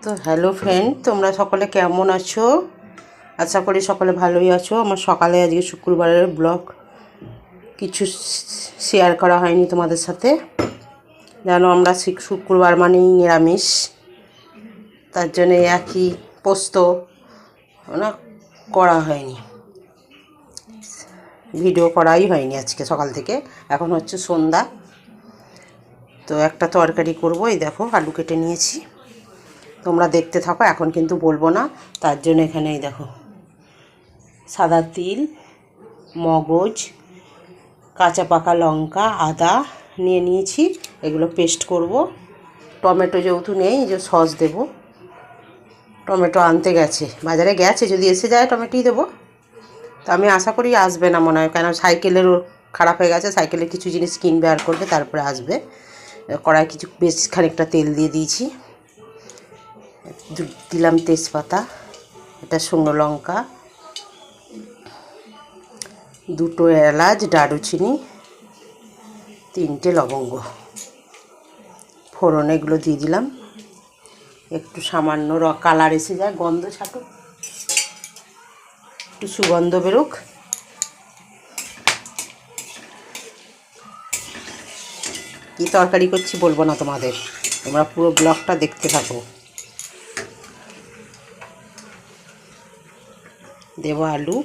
তো hello friend, তোমরা সকলে কেমন আছো? আশা করি সকলে ভালোই আছো। আমার সকালে আজকে শুক্রবারের ব্লগ কিছু শেয়ার করা হয়নি তোমাদের সাথে। জানো আমরা শুক্রবার মানেই নিরামিষ, তার জন্যে একই পোস্ত না করা হয়নি, ভিডিও করাই হয়নি আজকে সকাল থেকে। এখন হচ্ছে সন্ধ্যা, তো একটা তরকারি করবো। এই দেখো আলু কেটে নিয়েছি, তোমরা দেখতে থাকো, এখন কিন্তু বলবো না। তার জন্য এখানে এই দেখো সাদা তিল, মগজ, কাঁচা পাকা লঙ্কা, আদা নিয়ে নিয়েছি, এগুলো পেস্ট করব। টমেটো যেহেতু নেই, যে সস দেব। টমেটো আনতে গেছে, বাজারে গেছে, যদি এসে যায় টমেটোই দেবো। তো আমি আশা করি আসবে না মনে হয়, কেন সাইকেলেরও খারাপ হয়ে গেছে, সাইকেলের কিছু জিনিস কিনবে আর করবে, তারপরে আসবে। কড়াই কিছু বেশ খানিকটা তেল দিয়ে দিয়েছি, দিলাম তেজপাতা, এটা শুকনো লঙ্কা, দুটো এলাচ, দারুচিনি, তিনটে লবঙ্গ, ফোড়ন এগুলো দিয়ে দিলাম। একটু সামান্য কালার এসে যায়, গন্ধ ছাটুক, একটু সুগন্ধ বেরোক। কী তরকারি করছি বলবো না তোমাদের, তোমরা পুরো ব্লগটা দেখতে থাকো। দেব আলু,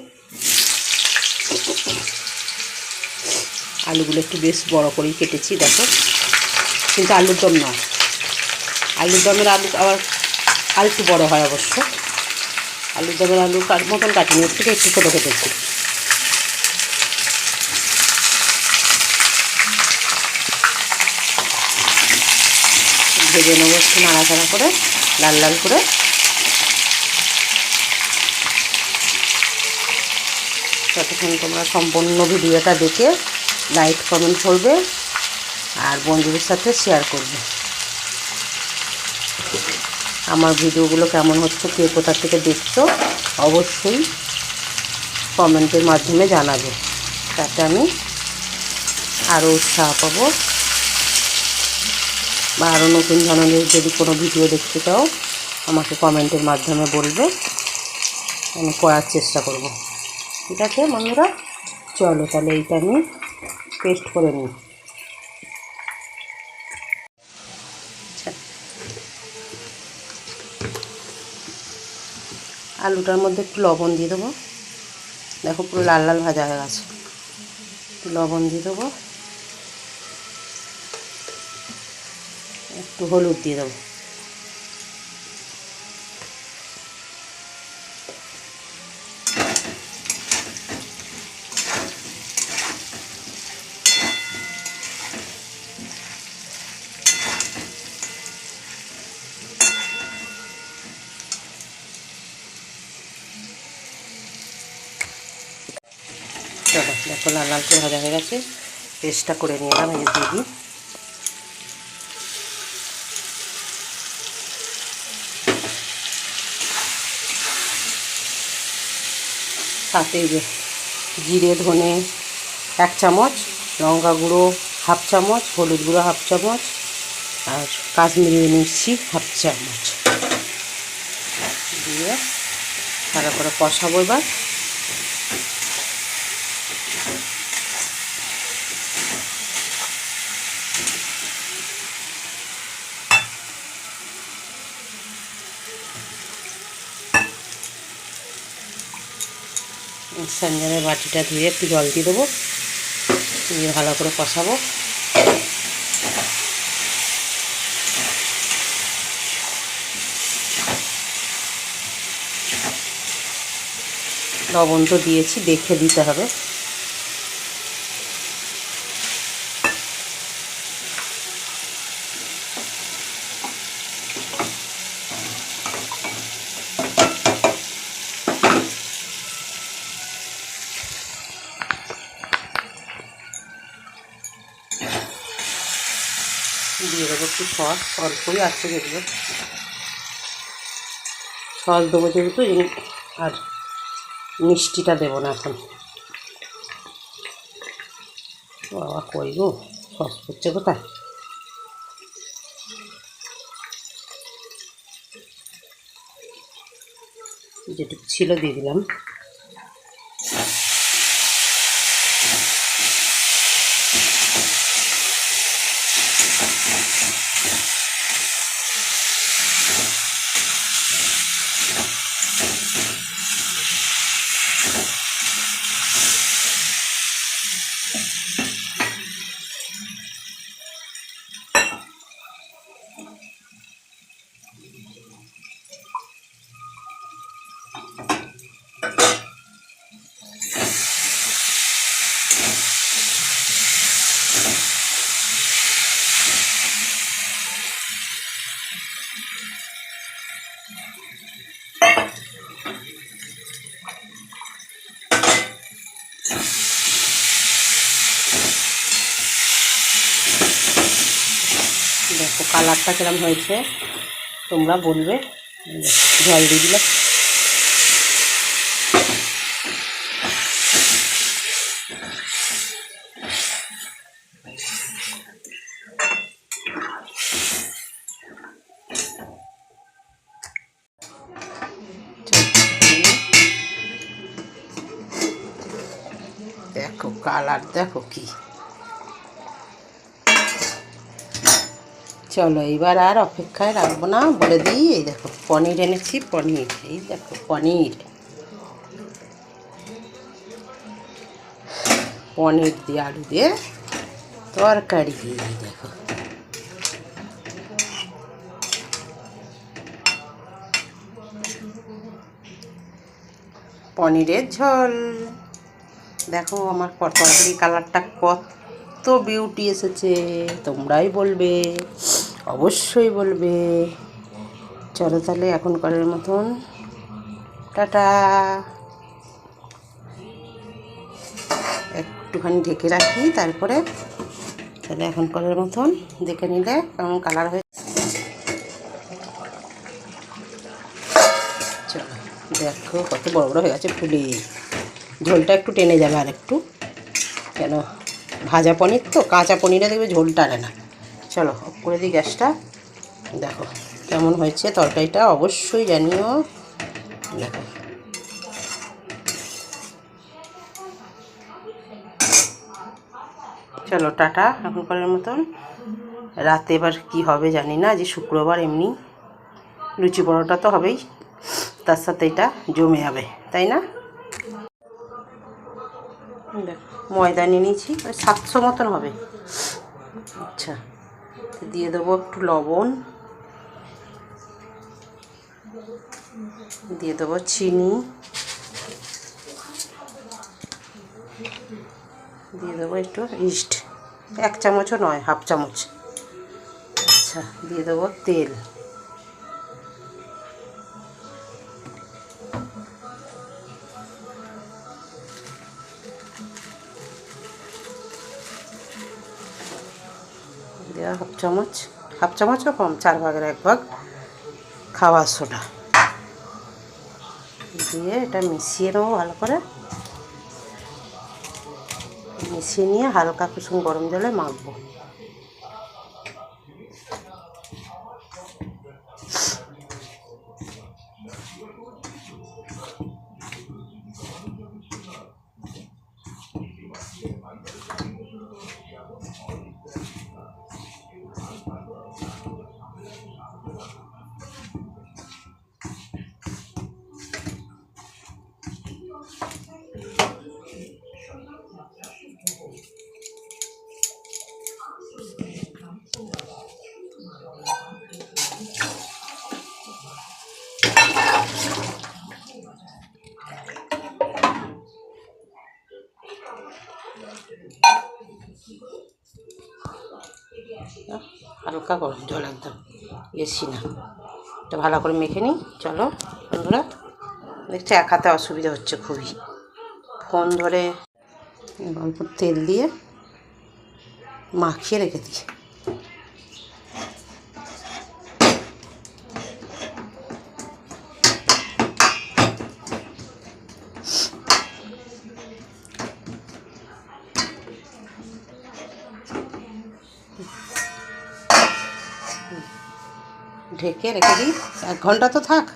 আলুগুলো একটু বেশ বড় করেই কেটেছি দেখো, কিন্তু আলুর দম নয়, আলুর দমের আলু আবার আলু বড় হয় অবশ্য। আলুর দমের আলু মতন কাটিনি, এর থেকে একটু ছোটো কেটেছি। ভেজে নেবো একটু নাড়াচাড়া করে, লাল লাল করে। ততক্ষণ তোমরা সম্পূর্ণ ভিডিওটা দেখে লাইক কমেন্ট করবে আর বন্ধুদের সাথে শেয়ার করবে। আমার ভিডিওগুলো কেমন হচ্ছে, কে কোথা থেকে দেখছো, অবশ্যই কমেন্টের মাধ্যমে জানাবে, তাতে আমি আরও উৎসাহ পাবো। বা আরও নতুন ধরনের যদি কোনো ভিডিও দেখতে চাও, আমাকে কমেন্টের মাধ্যমে বলবে, আমি করার চেষ্টা করব। ঠিক আছে বন্ধুরা, চলো তাহলে এইটা আমি পেস্ট করে নিই। আলুটার মধ্যে একটু লবণ দিয়ে দেবো, দেখো পুরো লাল লাল ভাজা হয়ে গেছে। একটু লবণ দিয়ে দেবো, একটু হলুদ দিয়ে দেবো, চলো দেখো লাল লাল করে ভাজা হয়ে গেছে। পেস্টটা করে নিলাম, এই দিয়ে দিই। সাথে জিরে ধনে 1 চামচ, লঙ্কা গুঁড়ো 1/2 চামচ, হলুদ গুঁড়ো 1/2 চামচ, আর কাশ্মীরি মির্চি 1/2 চামচ দিয়ে ভালো করে কষাবো। এবার সঞ্জানের বাটিটা ধুয়ে একটু জল দিয়ে দেবো, দিয়ে ভালো করে কষাবো। লবণ তো দিয়েছি, দেখে দিতে হবে। দিয়ে দেবো একটু সস, অল্পই আছে যেগুলো সস দেবো যেহেতু, আর মিষ্টিটা দেবো না এখন। বাবা কই গো, সস করছে কোথায়? যেটুকু ছিল দিয়ে দিলাম। দেখো কালারটা কিরম হয়েছে তোমরা বলবে। জল দিয়ে দিলে দেখো কালার দেখো কি। চলো এবার আর অপেক্ষায় রাখবো না, বলে দিই। এই দেখো পনির এনেছি, পনির। এই দেখো পনির, পনির দিয়ে আলু দিয়ে তরকারি। এই দেখো পনিরের ঝোল। দেখো আমার তরকারি কালারটা কত বিউটি এসেছে, তোমরাই বলবে, অবশ্যই বলবে। চলো তাহলে এখনকারের মতন টাটা। একটুখানি ঢেকে রাখি, তারপরে তাহলে এখনকারের মতন দেখে নিলে কেমন কালার হয়ে। চলো দেখো কত বড় বড় হয়ে গেছে ফুলে। ঝোলটা একটু টেনে যাবে আর একটু, কেন ভাজা পনির তো, কাঁচা পনিরে দেখবে ঝোল টানে না। চলো অফ করে দিই গ্যাসটা। দেখো কেমন হয়েছে তরকারিটা অবশ্যই জানিও। দেখো চলো টাটা এখনকারের মতন। রাতে এবার কি হবে জানি না, যে শুক্রবার এমনি লুচি পরোটা তো হবেই, তার সাথে এটা জমে যাবে, তাই না? দেখো ময়দা নিয়ে নিয়েছি, 700 মতন হবে। আচ্ছা দিয়ে দেবো একটু লবণ, দিয়ে দেবো চিনি, দিয়ে দেবো একটু ইস্ট, 1 চামচও নয়, হাফ চামচ। আচ্ছা দিয়ে দেবো তেল, দেওয়া হাফ চামচও কম, 4 ভাগের 1 ভাগ খাওয়ার সোডা দিয়ে এটা মিশিয়ে নেবো ভালো করে। মিশিয়ে নিয়ে হালকা কুসুম গরম জলে মাখবো। হালকা গরম জল, একদম বেশি না। এটা ভালো করে মেখে নিই। চলো বন্ধুরা, দেখছি এক হাতে অসুবিধা হচ্ছে খুবই, ফোন ধরে অল্প তেল দিয়ে মাখিয়ে রেখে দিই। ঢেকে রেখে দিই, 1 ঘন্টা তো থাক।